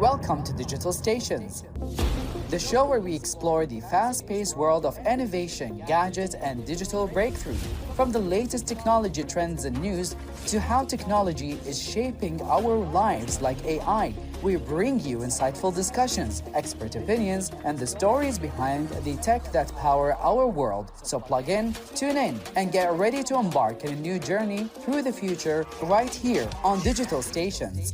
Welcome to Digital Stations, the show where we explore the fast-paced world of innovation, gadgets, and digital breakthrough. From the latest technology trends and news to how technology is shaping our lives like AI, we bring you insightful discussions, expert opinions, and the stories behind the tech that power our world. So plug in, tune in, and get ready to embark on a new journey through the future right here on Digital Stations.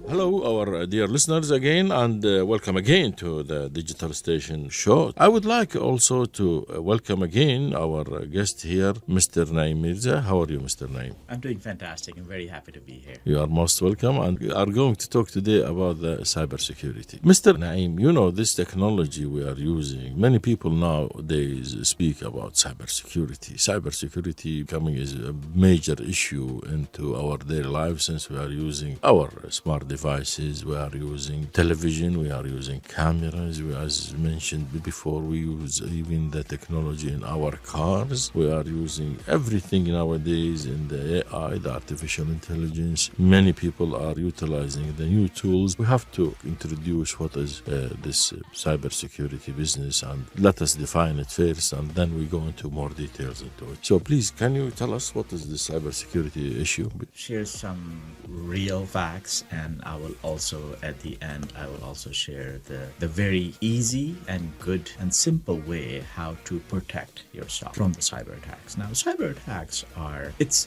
Hello, our dear listeners again, and welcome again to the Digital Station show. I would like also to welcome again our guest here, Mr. Naeem Mirza. How are you, Mr. Naeem? I'm doing fantastic. I'm very happy to be here. You are most welcome, and we are going to talk today about the cybersecurity. Mr. Naeem, you know this technology we are using. Many people nowadays speak about cybersecurity. Cybersecurity becoming is a major issue into our daily lives since we are using our smart devices, we are using television, we are using cameras, as mentioned before, we use even the technology in our cars. We are using everything nowadays in the AI, the artificial intelligence. Many people are utilizing the new tools. We have to introduce what is this cybersecurity business, and let us define it first, and then we go into more details into it. So please, can you tell us what is the cybersecurity issue? Share some real facts, and I will also, at the end, I will also share the very easy and good and simple way how to protect yourself from the cyber attacks. Now, cyber attacks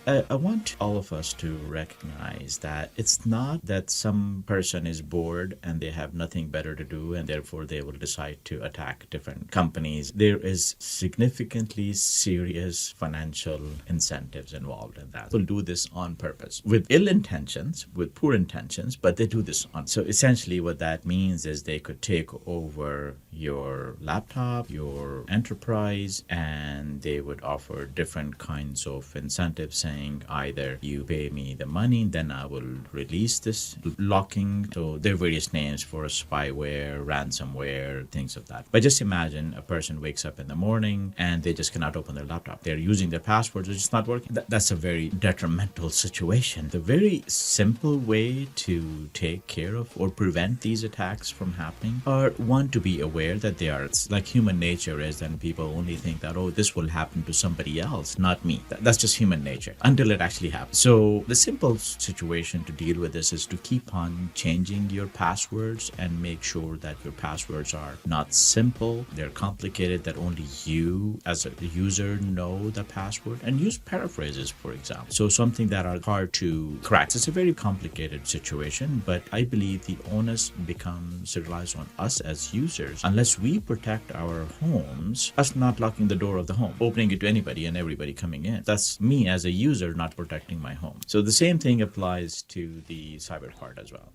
I want all of us to recognize that it's not that some person is bored and they have nothing better to do and therefore they will decide to attack different companies. There is significantly serious financial incentives involved in that. They'll do this on purpose with ill intentions, with poor intentions, but they do this on. So essentially what that means is they could take over your laptop, your enterprise, and they would offer different kinds of incentives saying either you pay me the money, then I will release this locking. So there are various names for spyware, ransomware, things of that. But just imagine a person wakes up in the morning and they just cannot open their laptop. They're using their passwords, it's just not working. That's a very detrimental situation. The very simple way to take care of or prevent these attacks from happening are, one, to be aware that they are, it's like human nature is, and people only think that, oh, this will happen to somebody else, not me. That's just human nature until it actually happens. So the simple situation to deal with this is to keep on changing your passwords and make sure that your passwords are not simple, they're complicated, that only you as a user know the password, and use paraphrases, for example. So something that are hard to crack. It's a very complicated situation, but I believe the onus relies on us as users. Unless we protect our homes, us not locking the door of the home, opening it to anybody and everybody coming in. That's me as a user not protecting my home. So the same thing applies to the cyber part as well.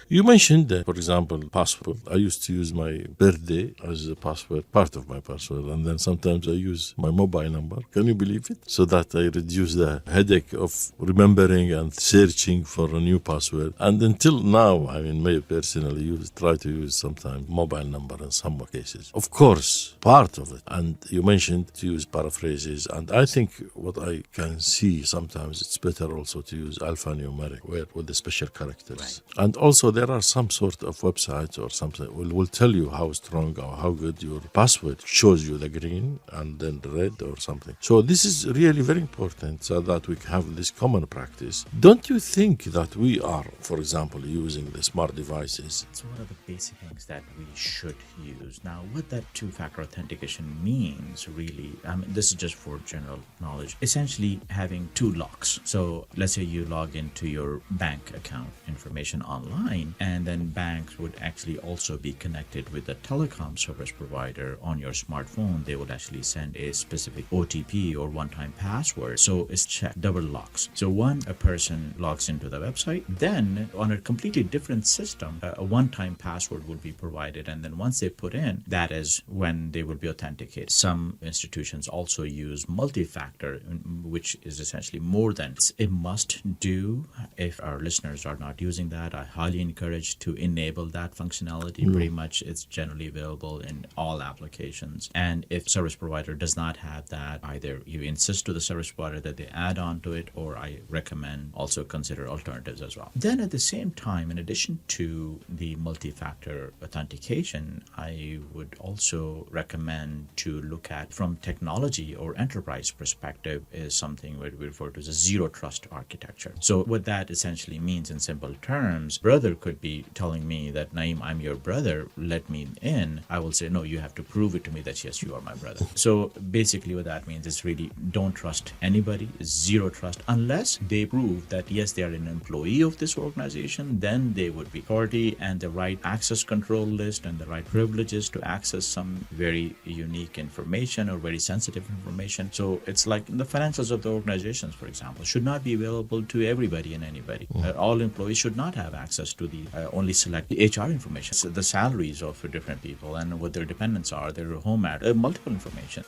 You mentioned, for example, password. I used to use my birthday as a password, part of my password, and then sometimes I use my mobile number. Can you believe it? So that I reduce the headache of remembering and searching for a new password. And until now, I personally try to use sometimes mobile number in some cases. Of course, part of it. And you mentioned to use paraphrases, and I think what I can see sometimes it's better also to use alphanumeric with the special characters. Right. And also there are some sort of websites or something will tell you how strong or how good your password shows you the green and then the red or something. So this is really very important so that we have this common practice. Don't you think that we are, for example, using the smart devices? It's one of the basic things that we should use. Now, what that two-factor authentication means, really, this is just for general knowledge, essentially having two locks. So let's say you log into your bank account information online, and then banks would actually also be connected with a telecom service provider on your smartphone. They would actually send a specific OTP or one-time password. So it's checked, double locks. So a person logs into the website, then on a completely different system, a one-time password will be provided. And then once they put in, that is when they will be authenticated. Some institutions also use multi-factor, which is essentially more than a must do. If our listeners are not using that, I highly encourage encourage to enable that functionality. Pretty much it's generally available in all applications. And if service provider does not have that, either you insist to the service provider that they add on to it, or I recommend also consider alternatives as well. Then at the same time, in addition to the multi-factor authentication, I would also recommend to look at from technology or enterprise perspective is something what we refer to as a zero trust architecture. So what that essentially means in simple terms, brother could be telling me that, Naeem, I'm your brother, let me in. I will say, no, you have to prove it to me that yes, you are my brother. So basically what that means is really don't trust anybody, zero trust, unless they prove that yes, they are an employee of this organization, then they would be authority and the right access control list and the right privileges to access some very unique information or very sensitive information. So it's like the financials of the organizations, for example, should not be available to everybody and anybody. All employees should not have access to the only select HR information, so the salaries of different people and what their dependents are, their home address, multiple information.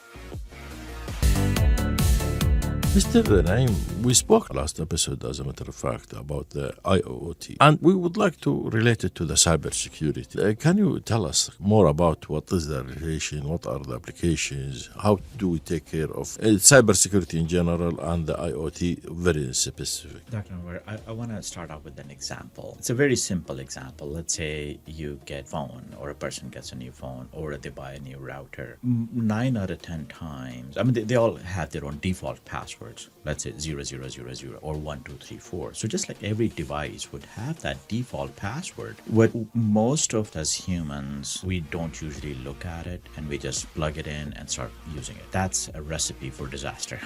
Mr. Naeem, we spoke last episode, as a matter of fact, about the IoT, and we would like to relate it to the cybersecurity. Can you tell us more about what is the relation, what are the applications, how do we take care of cybersecurity in general and the IoT very specific? Dr. Anwar, I want to start out with an example. It's a very simple example. Let's say you get a phone, or a person gets a new phone, or they buy a new router. 9 out of 10 times, I mean, they all have their own default password. Let's say 0000 or 1234. So just like every device would have that default password, what most of us humans, we don't usually look at it and we just plug it in and start using it. That's a recipe for disaster.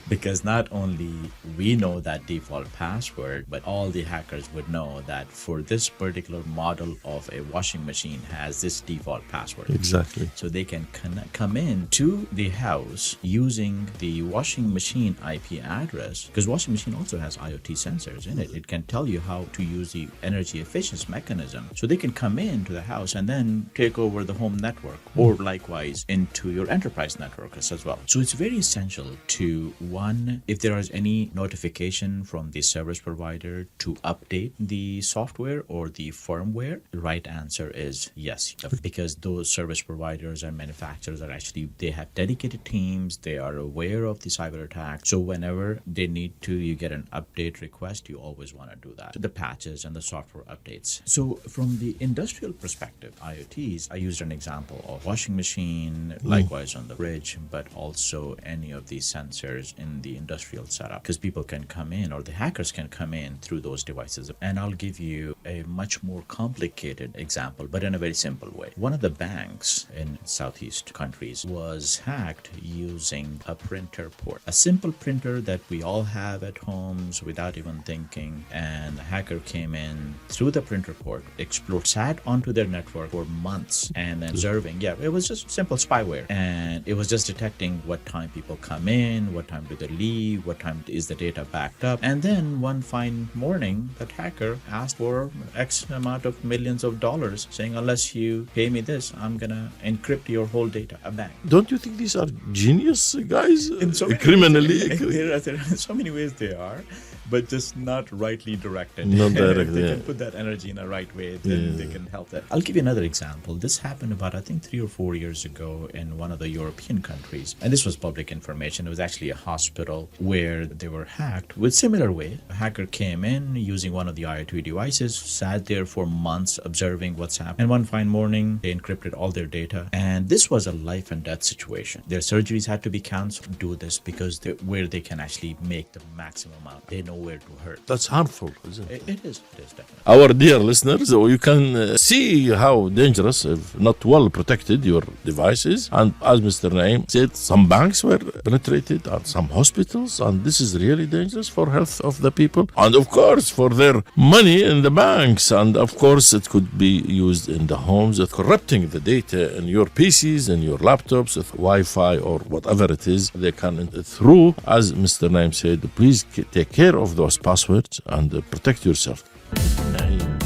Because not only we know that default password, but all the hackers would know that for this particular model of a washing machine has this default password. Exactly. So they can come in to the house using the washing machine IP address, because washing machine also has IoT sensors in it. It can tell you how to use the energy efficiency mechanism. So they can come into the house and then take over the home network, or likewise into your enterprise network as well. So it's very essential to, one, if there is any notification from the service provider to update the software or the firmware, the right answer is yes, because those service providers and manufacturers are actually, they have dedicated teams, they are aware of the cyber attack. So whenever they need to, you get an update request, you always want to do that. The patches and the software updates. So from the industrial perspective, IoTs, I used an example of washing machine, likewise on the fridge, but also any of these sensors in the industrial setup, because people can come in, or the hackers can come in through those devices. And I'll give you a much more complicated example, but in a very simple way. One of the banks in Southeast countries was hacked using a printer port, a simple printer that we all have at homes without even thinking. And the hacker came in through the printer port, explored, sat onto their network for months and then observing. Yeah, it was just simple spyware. And it was just detecting what time people come in, what time do they leave, what time is the data backed up. And then one fine morning, that hacker asked for X amount of millions of dollars, saying, unless you pay me this, I'm going to encrypt your whole data. A bank. Don't you think these are genius guys? In so Criminally? There in so many ways they are, but just not rightly directed. Not directed. If they can put that energy in the right way, then they can help that. I'll give you another example. This happened about, I think, 3 or 4 years ago in one of the European countries. And this was public information. It was actually a hospital where they were hacked with similar way. A hacker came in using one of the IoT devices, sat there for months observing what's happening. And one fine morning, they encrypted all their data. And this was a life and death situation. Their surgeries had to be canceled. Do this because where they can actually make the maximum amount. They know where to hurt. That's harmful, isn't it? It is definitely. Our dear listeners, you can see how dangerous, if not well protected, your device is. And as Mr. Naeem said, some banks were penetrated and some hospitals, and this is really dangerous for health of the people. And of course, for their money in the banks. And of course, it could be used in the homes, corrupting the data in your PCs and your laptops, with Wi-Fi or whatever it is. They can through, as Mr. Naeem said, please take care of those passwords and protect yourself.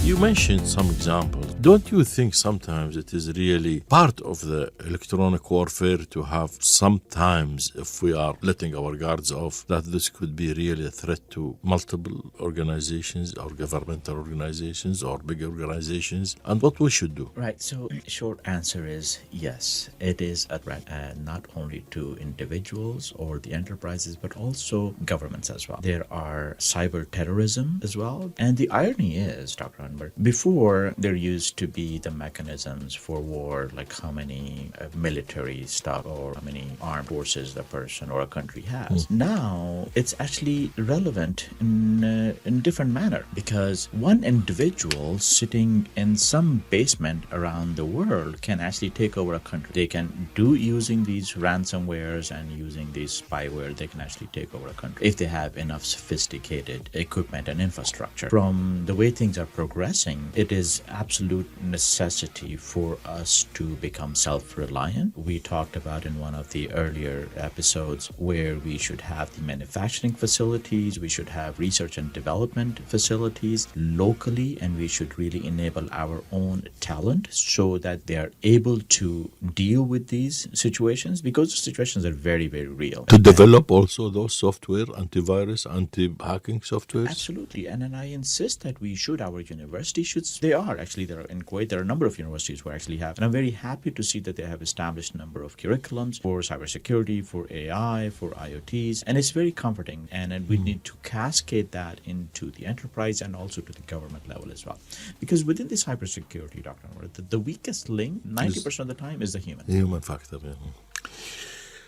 You mentioned some examples. Don't you think sometimes it is really part of the electronic warfare to have sometimes, if we are letting our guards off, that this could be really a threat to multiple organizations or governmental organizations or big organizations, and what we should do? Right. So short answer is yes, it is a threat, not only to individuals or the enterprises, but also governments as well. There are cyber terrorism as well. And the irony is, Dr. Anwar, before there used to be the mechanisms for war, like how many military stuff or how many armed forces the person or a country has. Now it's actually relevant in different manner, because one individual sitting in some basement around the world can actually take over a country. They can do, using these ransomwares and using these spyware, they can actually take over a country if they have enough sophisticated equipment and infrastructure. From the way things are progressing, it is absolute necessity for us to become self-reliant. We talked about in one of the earlier episodes where we should have the manufacturing facilities, we should have research and development facilities locally, and we should really enable our own talent so that they are able to deal with these situations, because the situations are very, very real. To develop also those software, antivirus, anti-hacking software? Absolutely. And then I insist that we should, our university should, they are actually, there are in Kuwait, there are a number of universities who actually have, and I'm very happy to see that they have established a number of curriculums for cybersecurity, for AI, for IoTs, and it's very comforting. And then we need to cascade that into the enterprise and also to the government level as well. Because within the cybersecurity, Dr. Anwar, the weakest link, 90% of the time, is the human Factor, yeah.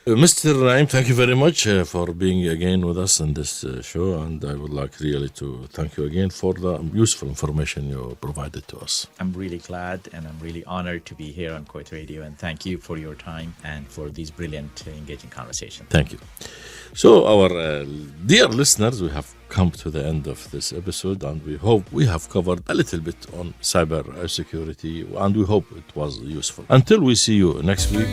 Mr. Naim, thank you very much for being again with us on this show, and I would like really to thank you again for the useful information you provided to us. I'm really glad and I'm really honored to be here on Kuwait Radio, and thank you for your time and for these brilliant, engaging conversations. Thank you. So, our dear listeners, we have come to the end of this episode, and we hope we have covered a little bit on cyber security, and we hope it was useful. Until we see you next week.